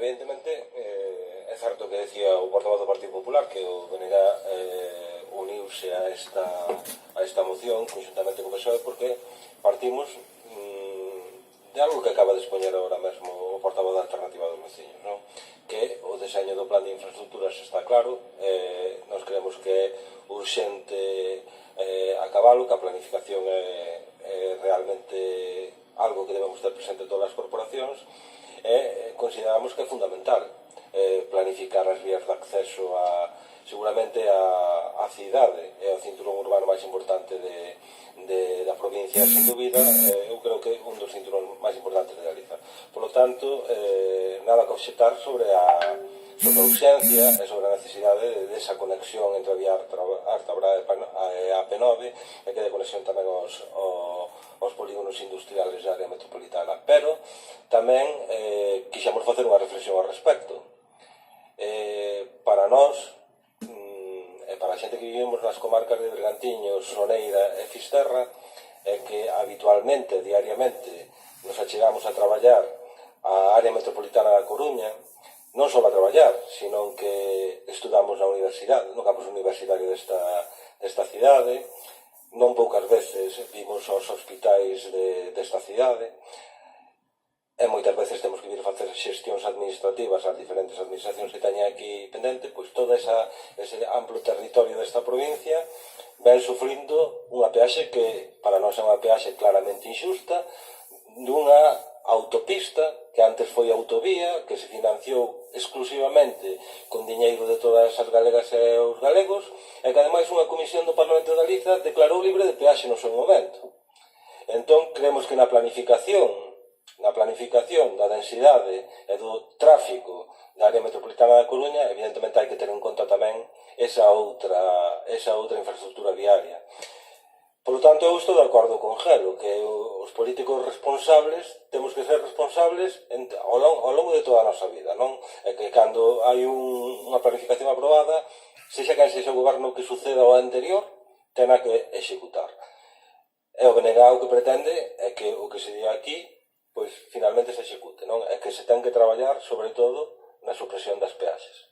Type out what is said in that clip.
evidentemente, é certo que decía o portavoz do Partido Popular que o BNG uniuse a esta moción conjuntamente co PSOE porque partimos de algo que acaba de expoñer agora mesmo o portavoz da Alternativa dos Veciños, non? Que o deseño do plan de infraestructuras está claro, nós creemos que é urxente acabalo, que a planificación é realmente algo que debemos ter presente en todas as corporacións e consideramos que é fundamental planificar as vías de acceso seguramente a cidade e ao cinturón urbano máis importante da provincia, sin dúbida, eu creo que un dos cinturóns máis importantes de Galiza. Por lo tanto, nada que obxectar sobre a urxencia e sobre a necesidade desa conexión entre a vía Artabra e a P9 e que de conexión tamén aos polígonos industriales da área metropolitana. Pero tamén quixemos facer unha reflexión ao respecto. Para nós, e para a xente que vivimos nas comarcas de Bergantiños, Soneira e Fisterra, é que habitualmente, diariamente, nos achegamos a traballar á área metropolitana da Coruña, non só a traballar, sino que estudamos na universidade, no campus universitario desta cidade, non poucas veces vimos aos hospitais desta cidade, e moitas veces temos que vir a facer xestións administrativas ás diferentes administracións que teñen aquí pendente, pois todo ese amplo territorio desta provincia ven sufrindo unha peaxe que para nós é unha peaxe claramente injusta, dunha autopista que antes foi autovía, que se financiou exclusivamente con diñeiro de todas as galegas e os galegos, e que ademais unha comisión do Parlamento de Galiza declarou libre de peaxe no seu momento. Entón, creemos que na planificación da densidade e do tráfico da área metropolitana da Coruña, evidentemente hai que ter en conta tamén esa outra infraestructura viaria. Por lo tanto, eu estou de acordo con Gelo, que os políticos responsables temos que ser responsables ao longo de toda a nosa vida, non? E que cando hai unha planificación aprobada, sexa quen sexa o goberno que suceda ao anterior, tena que executar. E o BNG o que pretende é que o que se diga aquí pois finalmente se execute, non? É que se ten que traballar sobre todo na supresión das peaxes.